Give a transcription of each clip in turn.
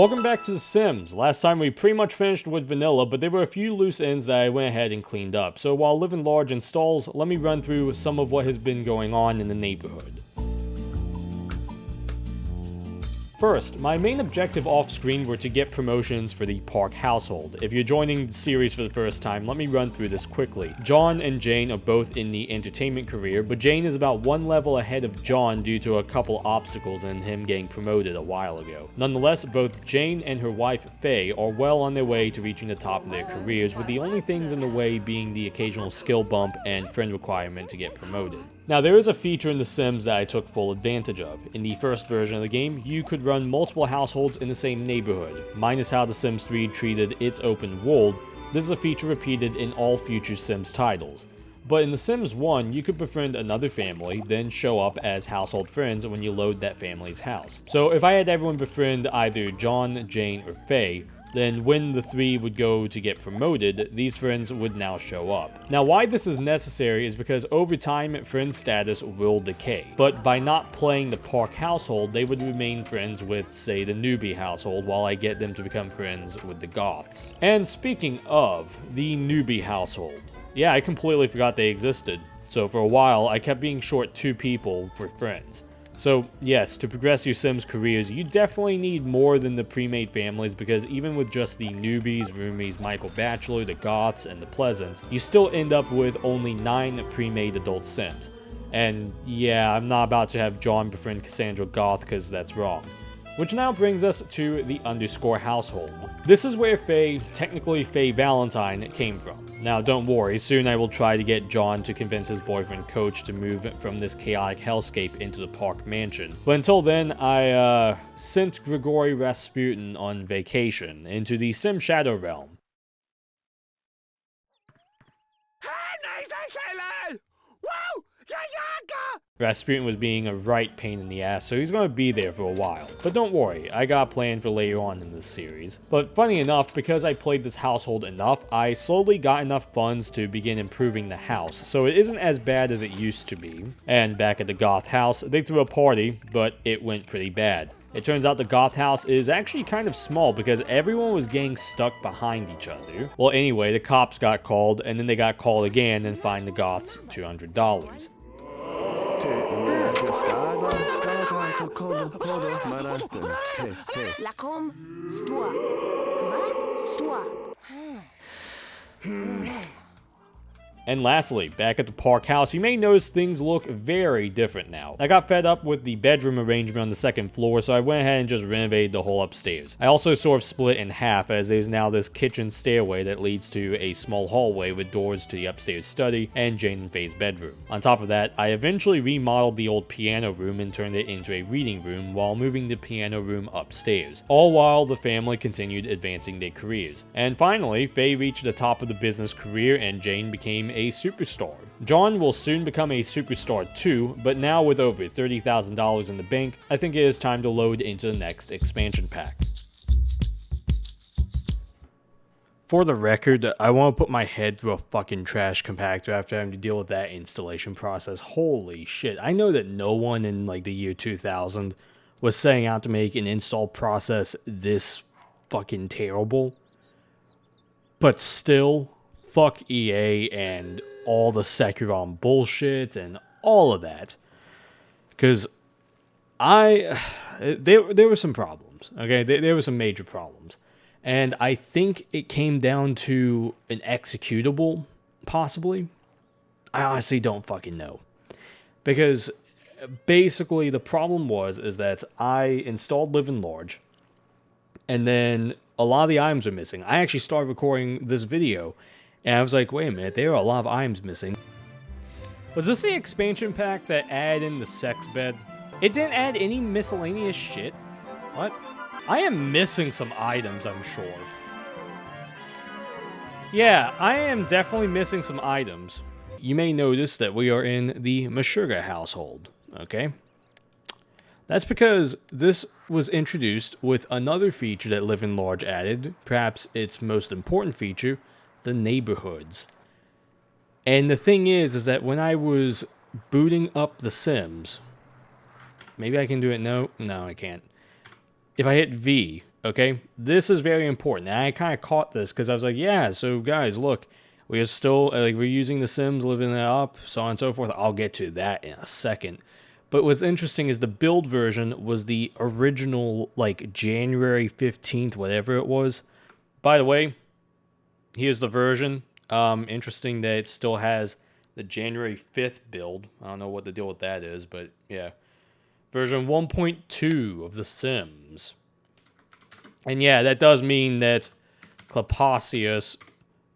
Welcome back to The Sims. Last time we pretty much finished with vanilla, but there were a few loose ends that I went ahead and cleaned up. So while Livin Large installs, let me run through some of what has been going on in the neighborhood. First, my main objective off-screen were to get promotions for the Park household. If you're joining the series for the first time, let me run through this quickly. John and Jane are both in the entertainment career, but Jane is about one level ahead of John due to a couple obstacles and him getting promoted a while ago. Nonetheless, both Jane and her wife Faye are well on their way to reaching the top of their careers, with the only things in the way being the occasional skill bump and friend requirement to get promoted. Now, there is a feature in The Sims that I took full advantage of. In the first version of the game, you could run multiple households in the same neighborhood. Minus how The Sims 3 treated its open world, this is a feature repeated in all future Sims titles. But in The Sims 1, you could befriend another family, then show up as household friends when you load that family's house. So if I had everyone befriend either John, Jane, or Faye, then when the three would go to get promoted, these friends would now show up. Now, why this is necessary is because over time, friend status will decay. But by not playing the Park household, they would remain friends with, say, the newbie household, while I get them to become friends with the Goths. And speaking of the newbie household, yeah, I completely forgot they existed. So for a while, I kept being short 2 people for friends. So yes, to progress your Sims careers, you definitely need more than the pre-made families, because even with just the newbies, roomies, Michael Bachelor, the Goths, and the Pleasants, you still end up with only 9 pre-made adult Sims. And yeah, I'm not about to have John befriend Cassandra Goth, because that's wrong. Which now brings us to the underscore household. This is where Faye, technically Faye Valentine, came from. Now don't worry, soon I will try to get John to convince his boyfriend Coach to move from this chaotic hellscape into the Park mansion. But until then, I sent Grigory Rasputin on vacation into the Sim Shadow realm. Rasputin was being a right pain in the ass, so he's going to be there for a while. But don't worry, I got a plan for later on in this series. But funny enough, because I played this household enough, I slowly got enough funds to begin improving the house, so it isn't as bad as it used to be. And back at the Goth house, they threw a party, but it went pretty bad. It turns out the Goth house is actually kind of small because everyone was getting stuck behind each other. Well, anyway, the cops got called, and then they got called again and fined the Goths $200. And lastly, back at the Park house, you may notice things look very different now. I got fed up with the bedroom arrangement on the second floor, so I went ahead and just renovated the whole upstairs. I also sort of split in half, as there's now this kitchen stairway that leads to a small hallway with doors to the upstairs study and Jane and Faye's bedroom. On top of that, I eventually remodeled the old piano room and turned it into a reading room while moving the piano room upstairs, all while the family continued advancing their careers. And finally, Faye reached the top of the business career and Jane became a superstar. John will soon become a superstar too, but now with over $30,000 in the bank, I think it is time to load into the next expansion pack. For the record, I want to put my head through a fucking trash compactor after having to deal with that installation process. Holy shit. I know that no one in like the year 2000 was setting out to make an install process this fucking terrible. But still, fuck EA and all the Securon bullshit and all of that. Because there were some problems, okay? There were some major problems. And I think it came down to an executable, possibly. I honestly don't fucking know. Because basically the problem is that I installed Livin Large, and then a lot of the items are missing. I actually started recording this video, and I was like, wait a minute, there are a lot of items missing. Was this the expansion pack that added in the sex bed? It didn't add any miscellaneous shit? What? I am missing some items, I'm sure. Yeah, I am definitely missing some items. You may notice that we are in the Meshuggah household, okay? That's because this was introduced with another feature that Livin Large added, perhaps its most important feature, the neighborhoods. And the thing is that when I was booting up The Sims, maybe I can do it. No, I can't. If I hit V, Okay, this is very important. And I kind of caught this because I was like, yeah, so guys, look, we're still, like, we're using The Sims, living it up, so on and so forth. I'll get to that in a second. But what's interesting is the build version was the original, like, January 15th, whatever it was. By the way, here's the version. Interesting that it still has the January 5th build. I don't know what the deal with that is, but yeah. Version 1.2 of The Sims. And yeah, that does mean that Clapausius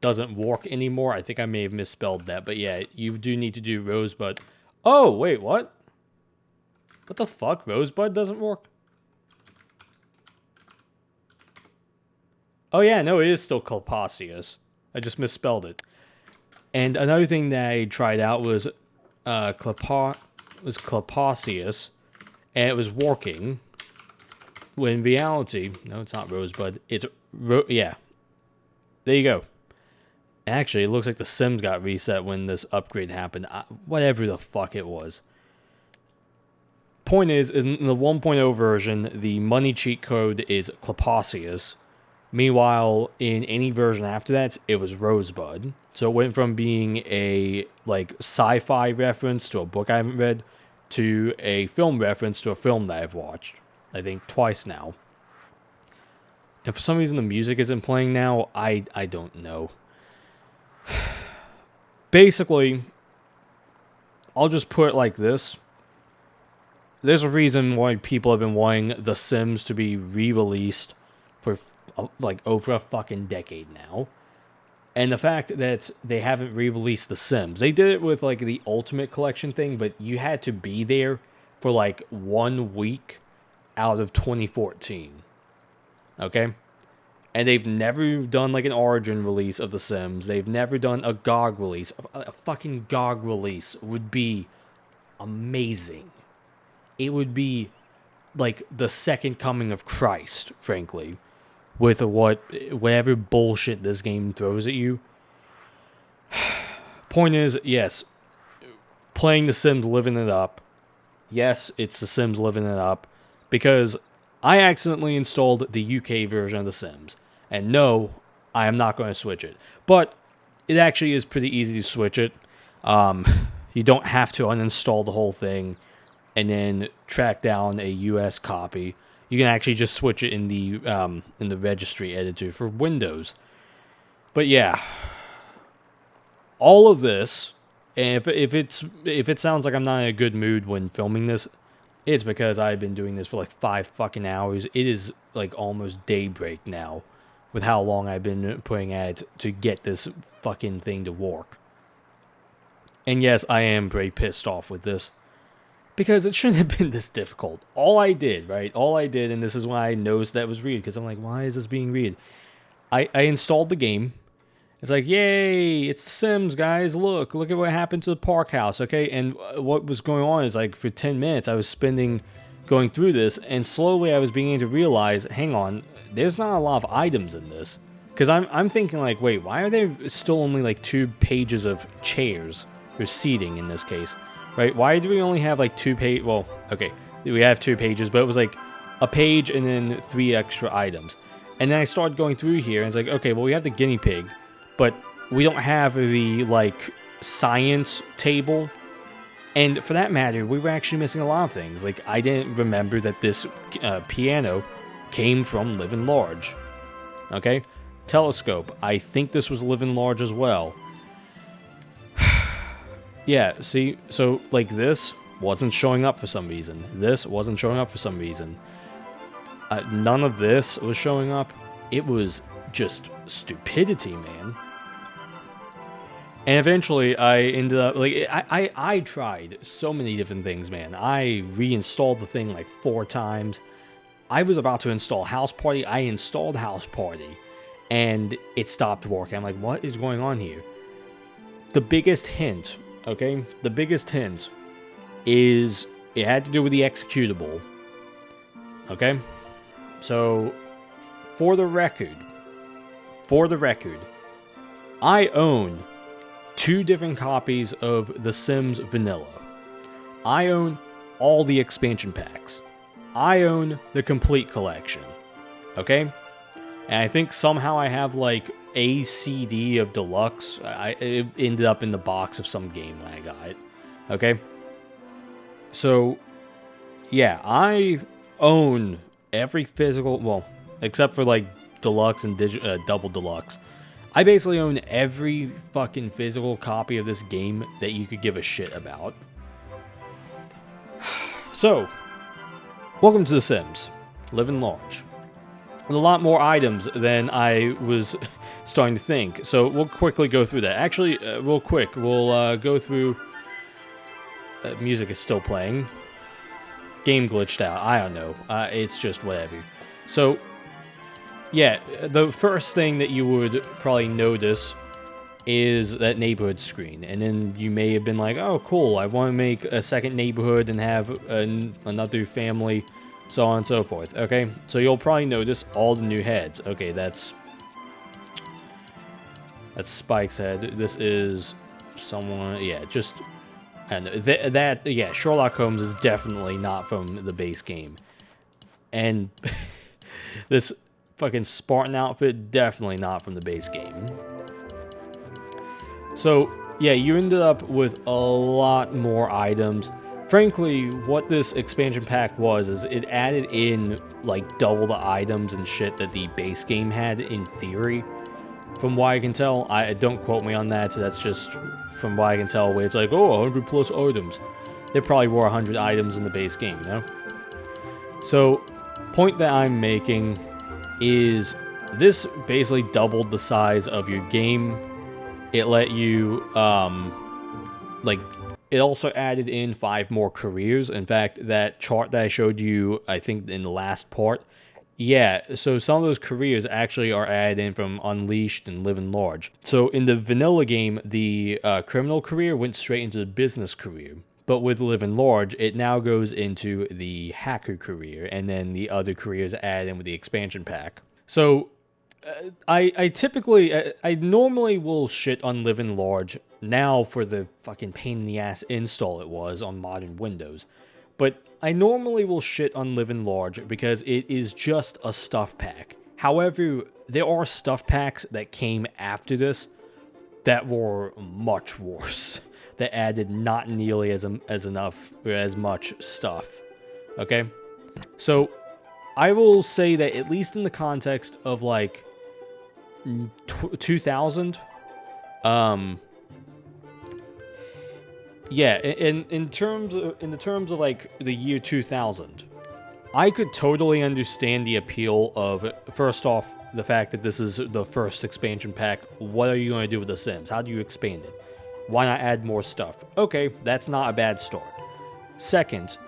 doesn't work anymore. I think I may have misspelled that, but yeah, you do need to do Rosebud. Oh, wait, what? What the fuck? Rosebud doesn't work? Oh yeah, no, it is still Clapausius. I just misspelled it. And another thing that I tried out was Clapausius, and it was working. When in reality, no, it's not Rosebud. It's yeah. There you go. Actually, it looks like the Sims got reset when this upgrade happened. Whatever the fuck it was. Point is, in the 1.0 version, the money cheat code is Clapausius. Meanwhile, in any version after that, it was Rosebud. So it went from being a, like, sci-fi reference to a book I haven't read to a film reference to a film that I've watched. I think twice now. And for some reason the music isn't playing now. I don't know. Basically, I'll just put it like this. There's a reason why people have been wanting The Sims to be re-released for like over a fucking decade now. And the fact that they haven't re-released The Sims. They did it with like the Ultimate Collection thing, but you had to be there for like 1 week out of 2014. Okay? And they've never done like an Origin release of The Sims. They've never done a GOG release. A fucking GOG release would be amazing. It would be like the second coming of Christ, frankly. With whatever bullshit this game throws at you. Point is, yes, playing The Sims, living it up. Yes, it's The Sims living it up. Because I accidentally installed the UK version of The Sims. And no, I am not going to switch it. But it actually is pretty easy to switch it. You don't have to uninstall the whole thing and then track down a US copy. You can actually just switch it in the registry editor for Windows. But yeah, all of this, and if it sounds like I'm not in a good mood when filming this, it's because I've been doing this for like 5 fucking hours. It is like almost daybreak now with how long I've been putting at it to get this fucking thing to work. And yes, I am very pissed off with this. Because it shouldn't have been this difficult. All I did, and this is why I noticed that was read, because I'm like, why is this being read? I installed the game. It's like, yay, it's The Sims, guys. Look at what happened to the park house, okay? And what was going on is, like, for 10 minutes, I was spending going through this, and slowly I was beginning to realize, hang on, there's not a lot of items in this. Because I'm thinking, like, wait, why are there still only, like, 2 pages of chairs, or seating in this case? Right? Why do we only have like 2 pages? Well, okay, we have 2 pages, but it was like a page and then 3 extra items. And then I started going through here, and it's like, okay, well, we have the guinea pig, but we don't have the like science table. And for that matter, we were actually missing a lot of things. Like, I didn't remember that this piano came from Livin Large. Okay? Telescope. I think this was Livin Large as well. Yeah, see, so, like, this wasn't showing up for some reason. This wasn't showing up for some reason. None of this was showing up. It was just stupidity, man. And eventually, I ended up, like, I tried so many different things, man. I reinstalled the thing, like, 4 times. I was about to install House Party. I installed House Party, and it stopped working. I'm like, what is going on here? The biggest hint... Okay, the biggest hint is it had to do with the executable. Okay, so for the record, I own 2 different copies of The Sims Vanilla. I own all the expansion packs. I own the complete collection. Okay? And I think somehow I have like a CD of Deluxe. It ended up in the box of some game when I got it. Okay? So, yeah, I own every physical, well, except for like Deluxe and Double Deluxe. I basically own every fucking physical copy of this game that you could give a shit about. So, welcome to The Sims. Livin large. With a lot more items than I was starting to think. So we'll quickly go through that. Actually, real quick, we'll go through... music is still playing. Game glitched out. I don't know. It's just whatever. So, yeah, the first thing that you would probably notice is that neighborhood screen. And then you may have been like, oh, cool, I want to make a second neighborhood and have another family, so on and so forth. Okay, so you'll probably notice all the new heads. Okay, that's Spike's head. This is someone, yeah, just... And yeah, Sherlock Holmes is definitely not from the base game. And this fucking Spartan outfit, definitely not from the base game. So, yeah, you ended up with a lot more items. Frankly, what this expansion pack was is it added in, like, double the items and shit that the base game had in theory. From what I can tell, don't quote me on that, so that's just from what I can tell, where it's like, oh, 100 plus items. There probably were 100 items in the base game, you know? So, point that I'm making is this basically doubled the size of your game. It let you, like, it also added in 5 more careers. In fact, that chart that I showed you, I think, in the last part, yeah, so some of those careers actually are added in from Unleashed and Livin Large. So in the vanilla game, the criminal career went straight into the business career. But with Livin Large, it now goes into the hacker career, and then the other careers added in with the expansion pack. So I normally will shit on Livin Large now for the fucking pain in the ass install it was on modern Windows. But I normally will shit on Livin Large because it is just a stuff pack. However, there are stuff packs that came after this that were much worse. That added not nearly as much stuff. Okay? So, I will say that at least in the context of like 2000, yeah, in the terms of like the year 2000, I could totally understand the appeal of, first off, the fact that this is the first expansion pack. What are you going to do with The Sims? How do you expand it? Why not add more stuff? Okay, that's not a bad start. Second,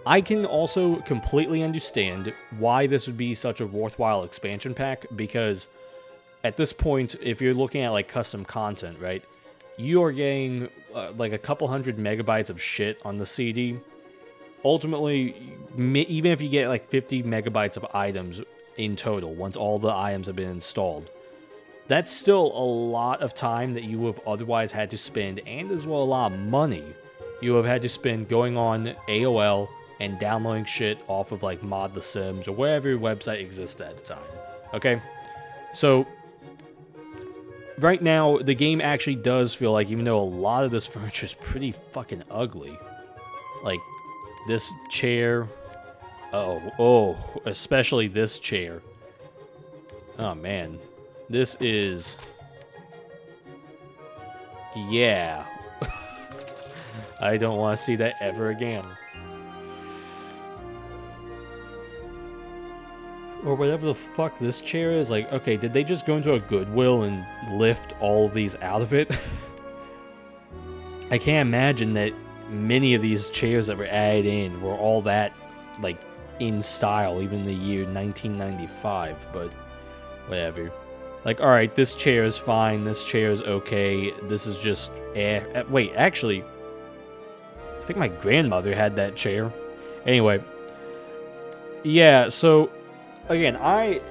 I can also completely understand why this would be such a worthwhile expansion pack, because at this point, if you're looking at like custom content, right, you are getting like a couple hundred megabytes of shit on the CD. Ultimately, even if you get like 50 megabytes of items in total, once all the items have been installed, that's still a lot of time that you would have otherwise had to spend, and as well a lot of money you have had to spend going on AOL and downloading shit off of like Mod The Sims or whatever website existed at the time. Okay? So, right now, the game actually does feel like, even though a lot of this furniture is pretty fucking ugly, like this chair, especially this chair. Oh man, this is, yeah. I don't want to see that ever again. Or whatever the fuck this chair is. Like, okay, did they just go into a Goodwill and lift all of these out of it? I can't imagine that many of these chairs that were added in were all that, like, in style, even in the year 1995, but whatever. Like, alright, this chair is fine, this chair is okay, this is just wait, actually, I think my grandmother had that chair. Anyway, yeah, so again, I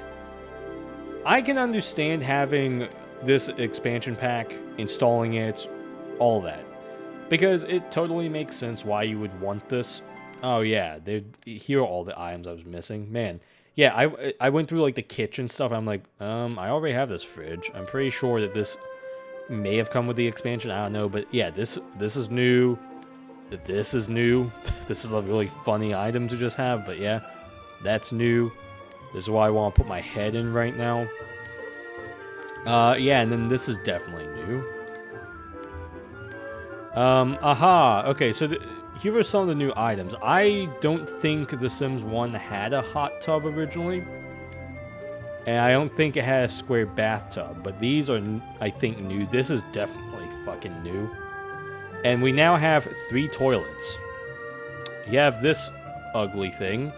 can understand having this expansion pack, installing it, all that. Because it totally makes sense why you would want this. Oh yeah, here are all the items I was missing. Man, Yeah, I went through like the kitchen stuff. I'm like, I already have this fridge. I'm pretty sure that this may have come with the expansion. I don't know, but yeah, this is new. This is new. This is a really funny item to just have, but yeah, that's new. This is why I want to put my head in right now. Yeah, and then this is definitely new. Aha. Okay, so here are some of the new items. I don't think The Sims 1 had a hot tub originally. And I don't think it had a square bathtub. But these are, I think, new. This is definitely fucking new. And we now have 3 toilets. You have this ugly thing.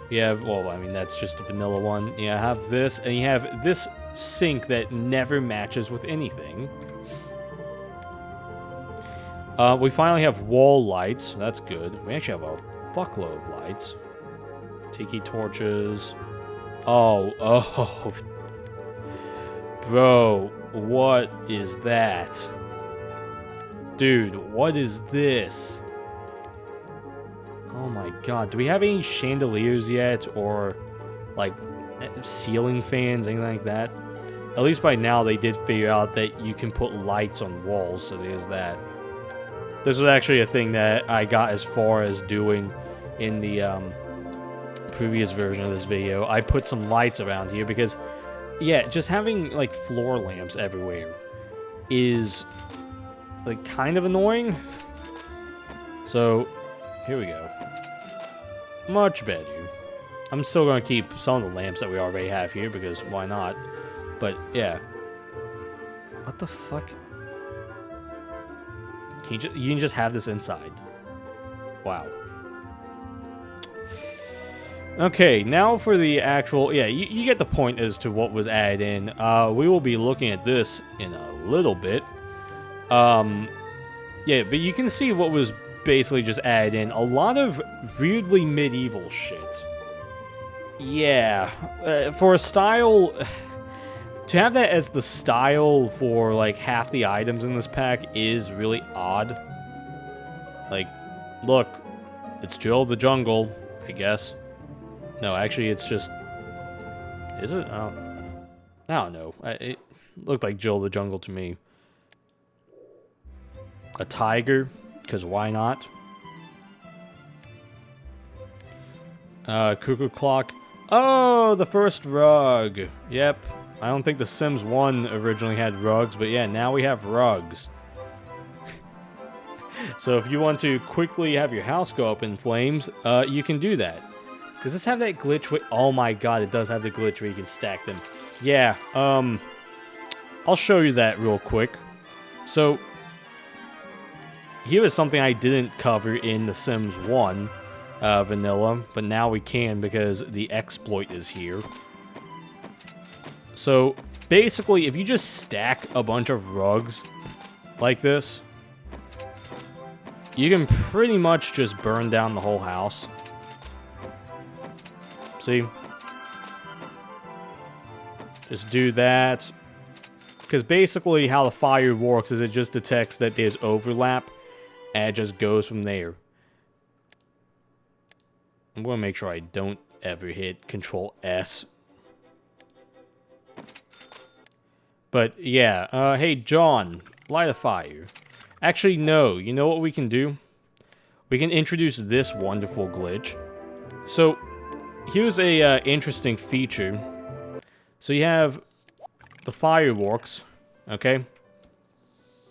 You have, well, I mean, that's just a vanilla one. You have this, and you have this sink that never matches with anything. We finally have wall lights. That's good. We actually have a fuckload of lights. Tiki torches. Oh. Bro, what is that? Dude, what is this? Oh my god. Do we have any chandeliers yet? Or, like, ceiling fans, anything like that? At least by now they did figure out that you can put lights on walls, so there's that. This was actually a thing that I got as far as doing in the previous version of this video. I put some lights around here because, yeah, just having, like, floor lamps everywhere is, like, kind of annoying. So, here we go. Much better. I'm still going to keep some of the lamps that we already have here because why not? But, yeah. What the fuck? You can just have this inside. Wow. Okay, now for the actual... Yeah, you get the point as to what was added in. We will be looking at this in a little bit. Yeah, but you can see what was basically just added in. A lot of weirdly medieval shit. Yeah. For a style... To have that as the style for, like, half the items in this pack is really odd. Like, look, it's Jill the Jungle, I guess. No, actually, it's just... Is it? Oh. I don't know. It looked like Jill the Jungle to me. A tiger, because why not? Cuckoo clock. Oh, the first rug. Yep. I don't think The Sims 1 originally had rugs, but yeah, now we have rugs. So if you want to quickly have your house go up in flames, you can do that. Does this have that glitch with... Oh my god, it does have the glitch where you can stack them. Yeah, I'll show you that real quick. So, here is something I didn't cover in The Sims 1 vanilla, but now we can because the exploit is here. So, basically, if you just stack a bunch of rugs like this, you can pretty much just burn down the whole house. See? Just do that. Because basically how the fire works is it just detects that there's overlap, and it just goes from there. I'm going to make sure I don't ever hit Control S. But, yeah. Hey, John, light a fire. Actually, no. You know what we can do? We can introduce this wonderful glitch. So, here's a interesting feature. So, you have the fireworks, okay?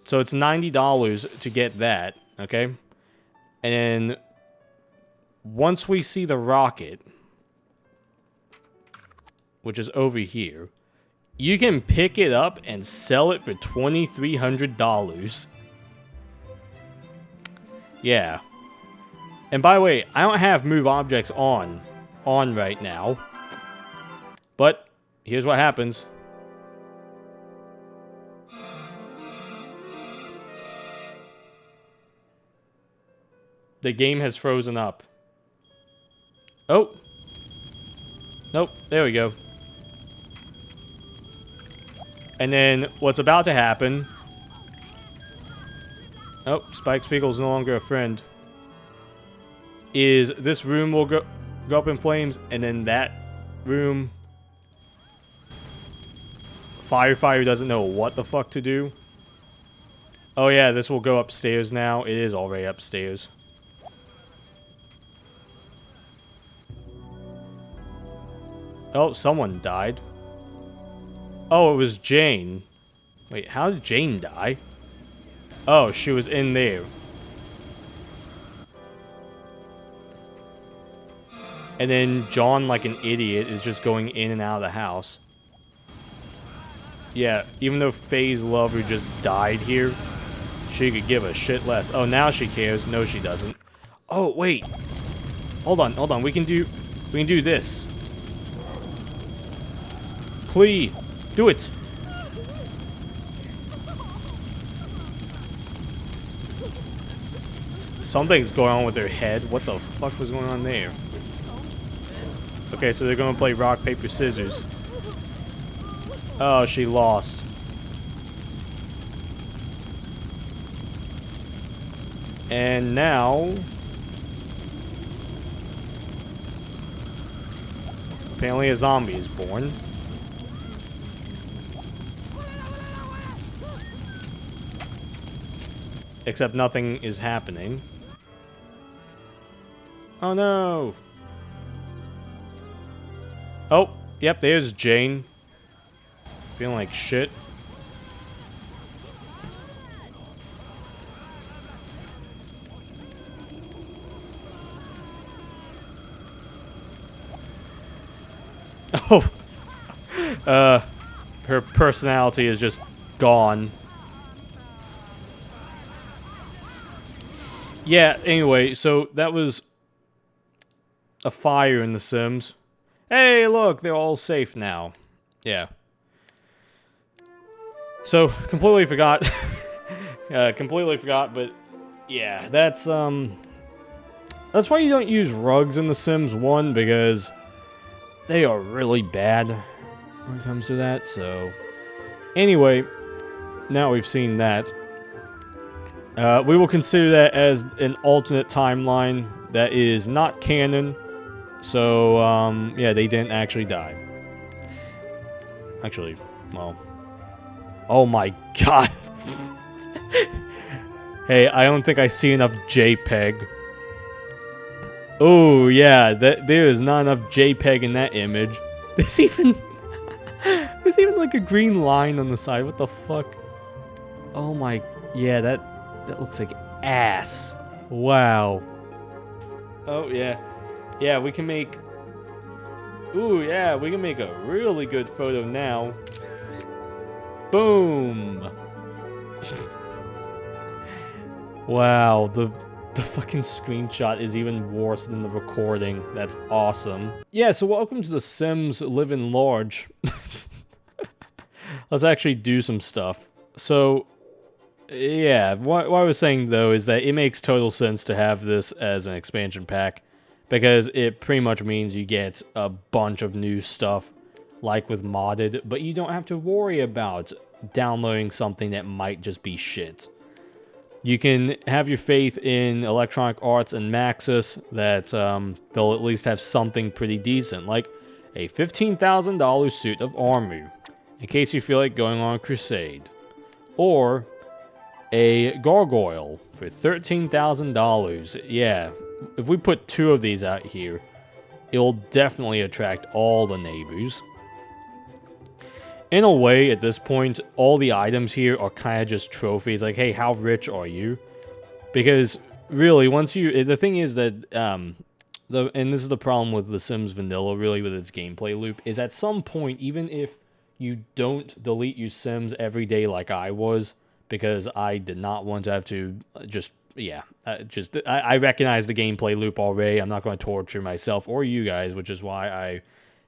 So, it's $90 to get that, okay? And then, once we see the rocket, which is over here, you can pick it up and sell it for $2,300. Yeah. And by the way, I don't have move objects on right now. But here's what happens. The game has frozen up. Oh. Nope, there we go. And then what's about to happen... Oh, Spike Spiegel's no longer a friend. Is this room will go up in flames, and then that room. Firefighter doesn't know what the fuck to do. Oh yeah, this will go upstairs now. It is already upstairs. Oh, someone died. Oh, it was Jane. Wait, how did Jane die? Oh, she was in there. And then John, like an idiot, is just going in and out of the house. Yeah, even though Faye's lover just died here, she could give a shit less. Oh, now she cares. No, she doesn't. Oh, wait. Hold on. We can do this. Please, do it. Something's going on with their head. What the fuck was going on there? Okay, so they're gonna play rock, paper, scissors. Oh, she lost. And now... apparently a zombie is born. Except nothing is happening. Oh no! Oh, yep, there's Jane. Feeling like shit. Oh! Her personality is just gone. Yeah, anyway, so that was a fire in The Sims. Hey, look, they're all safe now. Yeah. So, completely forgot. Completely forgot, but yeah, that's why you don't use rugs in The Sims 1, because they are really bad when it comes to that, so... Anyway, now we've seen that. We will consider that as an alternate timeline that is not canon. So, yeah, they didn't actually die. Actually, well... Oh my god! Hey, I don't think I see enough JPEG. Oh, yeah, there is not enough JPEG in that image. There's even... there's even like a green line on the side. What the fuck? Oh my... Yeah, that looks like ass. Wow. Oh, yeah. Yeah, we can make... Ooh, yeah, we can make a really good photo now. Boom! Wow, the fucking screenshot is even worse than the recording. That's awesome. Yeah, so welcome to The Sims Livin Large. Let's actually do some stuff. So... yeah, what I was saying, though, is that it makes total sense to have this as an expansion pack, because it pretty much means you get a bunch of new stuff, like with modded, but you don't have to worry about downloading something that might just be shit. You can have your faith in Electronic Arts and Maxis that they'll at least have something pretty decent, like a $15,000 suit of armor, in case you feel like going on a crusade, or a gargoyle for $13,000. Yeah, if we put 2 of these out here, it'll definitely attract all the neighbors. In a way, at this point, all the items here are kind of just trophies. Like, hey, how rich are you? Because, really, once you... the thing is that, and this is the problem with The Sims Vanilla, really, with its gameplay loop, is at some point, even if you don't delete your Sims every day like I was, because I did not want to have to just... yeah, I recognize the gameplay loop already. I'm not going to torture myself or you guys, which is why I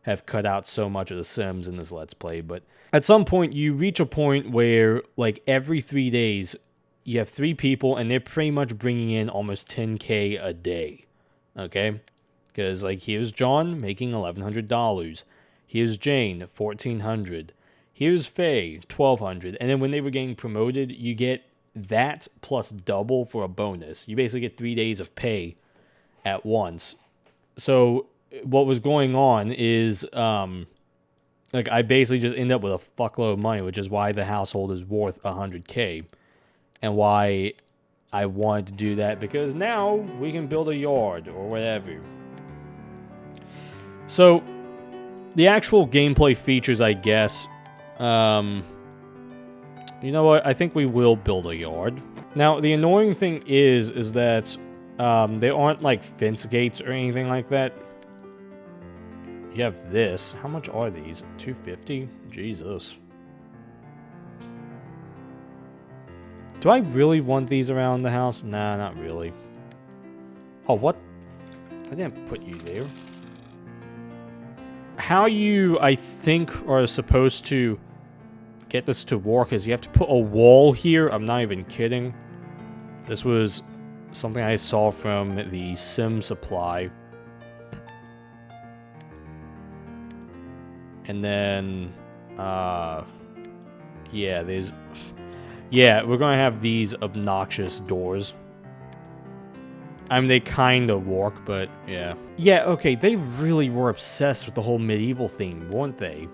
have cut out so much of The Sims in this Let's Play. But at some point, you reach a point where, like, every 3 days, you have 3 people, and they're pretty much bringing in almost 10K a day, okay? Because, like, here's John making $1,100. Here's Jane, $1,400. Here's Faye, $1,200. And then when they were getting promoted, you get that plus double for a bonus. You basically get 3 days of pay at once. So what was going on is, like, I basically just end up with a fuckload of money, which is why the household is worth 100K. And why I wanted to do that, because now we can build a yard or whatever. So, the actual gameplay features, I guess, you know what, I think we will build a yard. Now, the annoying thing is that there aren't, like, fence gates or anything like that. You have this. How much are these? 250? Jesus. Do I really want these around the house? Nah, not really. Oh, what? I didn't put you there. How you, I think, are supposed to get this to work is you have to put a wall here. I'm not even kidding. This was something I saw from the Sim Supply. And then, yeah, there's... Yeah, we're gonna have these obnoxious doors. I mean, they kind of work, but yeah. Yeah, okay, they really were obsessed with the whole medieval theme, weren't they?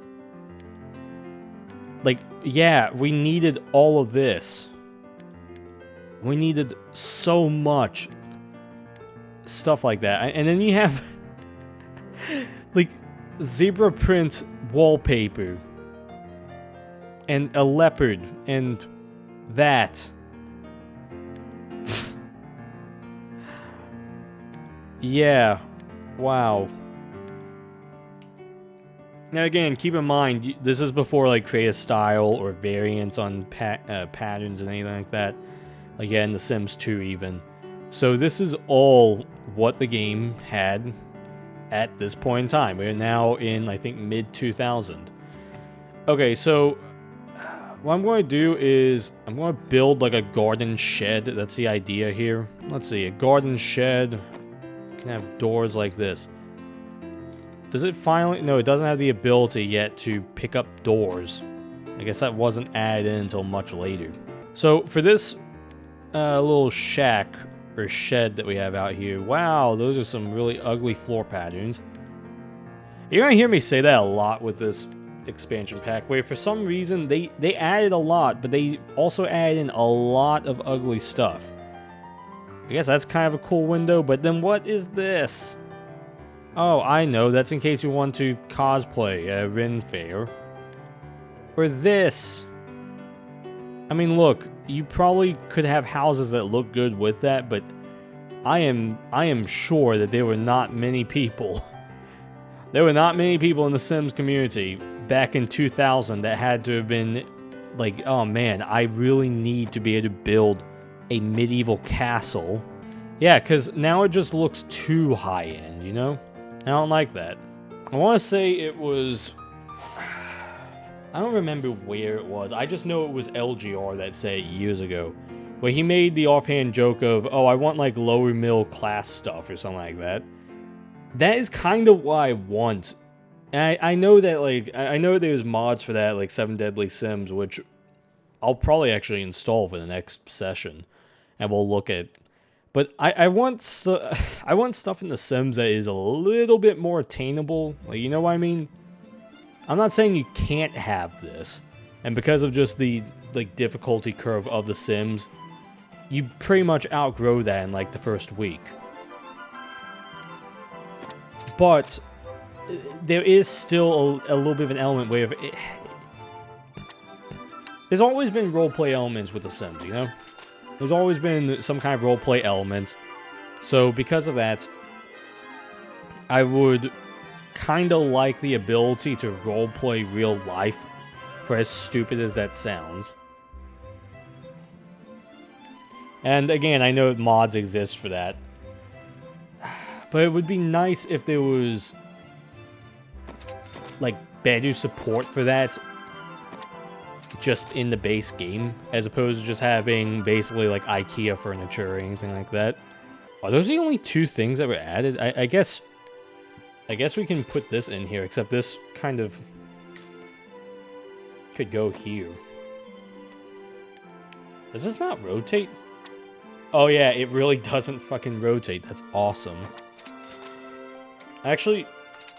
Like, yeah, we needed all of this. We needed so much stuff like that. And then you have, like, zebra print wallpaper. And a leopard. And that. Yeah. Wow. Now again, keep in mind, this is before like create a style or variants on patterns and anything like that. Like yeah, in The Sims 2 even. So this is all what the game had at this point in time. We're now in, I think, mid-2000. Okay, so what I'm going to do is I'm going to build like a garden shed. That's the idea here. Let's see, a garden shed can have doors like this. Does it finally... No, it doesn't have the ability yet to pick up doors. I guess that wasn't added in until much later. So for this little shack or shed that we have out here, wow, those are some really ugly floor patterns. You're gonna hear me say that a lot with this expansion pack, where for some reason they added a lot, but they also added in a lot of ugly stuff. I guess that's kind of a cool window, but then what is this? Oh, I know. That's in case you want to cosplay a Ren Fair. Or this. I mean, look, you probably could have houses that look good with that, but I am sure that there were not many people. There were not many people in the Sims community back in 2000 that had to have been like, oh man, I really need to be able to build a medieval castle. Yeah, because now it just looks too high-end, you know? I don't like that. I want to say it was... I don't remember where it was. I just know it was LGR that said it years ago. Where he made the offhand joke of, oh, I want like lower middle class stuff or something like that. That is kind of what I want. And I know that like, I know there's mods for that, like 7 Deadly Sims, which I'll probably actually install for the next session. And we'll look at... But I want stuff in The Sims that is a little bit more attainable. Like, you know what I mean? I'm not saying you can't have this. And because of just the like difficulty curve of The Sims, you pretty much outgrow that in like the first week. But there is still a little bit of an element where there's always been roleplay elements with The Sims, you know? There's always been some kind of roleplay element. So because of that, I would kind of like the ability to roleplay real life, for as stupid as that sounds. And again, I know mods exist for that. But it would be nice if there was like better support for that just in the base game, as opposed to just having basically like IKEA furniture or anything like that. Are those the only 2 things that were added? I guess we can put this in here, except this kind of could go here. Does this not rotate? Oh yeah, it really doesn't fucking rotate. That's awesome. Actually,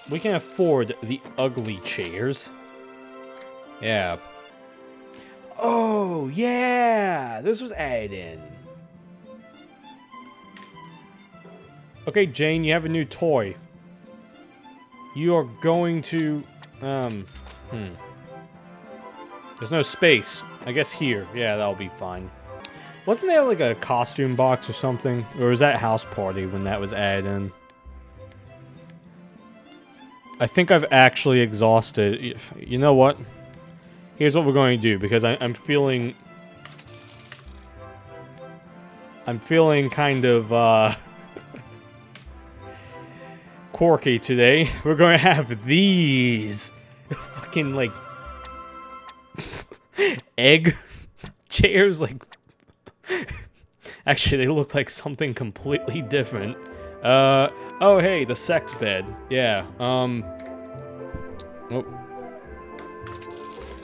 we can afford the ugly chairs. Yeah. Oh, yeah! This was added in. Okay, Jane, you have a new toy. You are going to... There's no space. I guess here. Yeah, that'll be fine. Wasn't there like a costume box or something? Or was that House Party when that was added in? I think I've actually exhausted... You know what? Here's what we're going to do, because I'm feeling... I'm feeling kind of, quirky today. We're going to have these fucking, like... egg chairs, like... Actually, they look like something completely different. Oh, hey, the sex bed. Yeah, oh.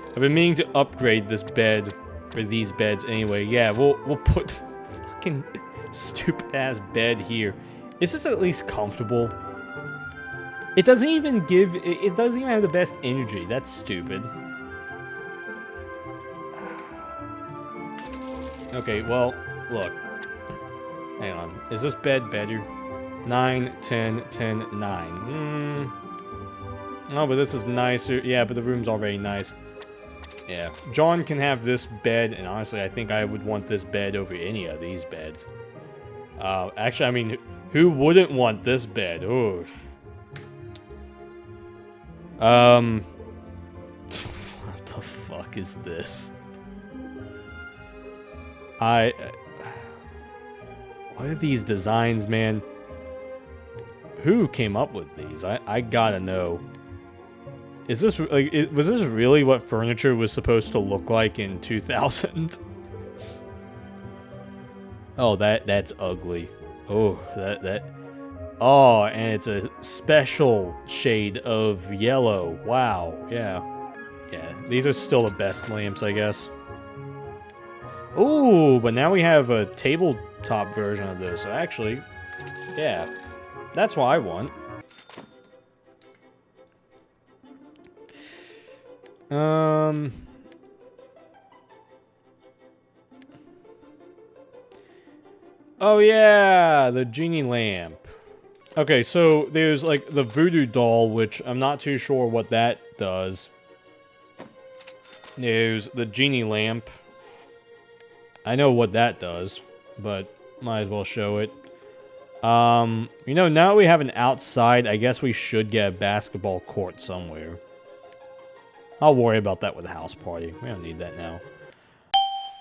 I've been meaning to upgrade this bed, or these beds anyway. Yeah, we'll put fucking stupid-ass bed here. Is this at least comfortable? It doesn't even give, it doesn't even have the best energy. That's stupid. Okay, well, look. Hang on. Is this bed better? 9, 10, 10, 9. Oh, but this is nicer. Yeah, but the room's already nice. Yeah. John can have this bed, and honestly, I think I would want this bed over any of these beds. Actually, I mean, who wouldn't want this bed? Ooh. What the fuck is this? What are these designs, man? Who came up with these? I gotta know. Is this, like, was this really what furniture was supposed to look like in 2000? Oh, that's ugly. Oh, oh, and it's a special shade of yellow. Wow, yeah. Yeah, these are still the best lamps, I guess. Ooh, but now we have a tabletop version of this. So actually, yeah, that's what I want. Oh yeah, the genie lamp. Okay, so there's like the voodoo doll, which I'm not too sure what that does. There's the genie lamp. I know what that does, but might as well show it. You know, now that we have an outside, I guess we should get a basketball court somewhere. I'll worry about that with the house party. We don't need that now.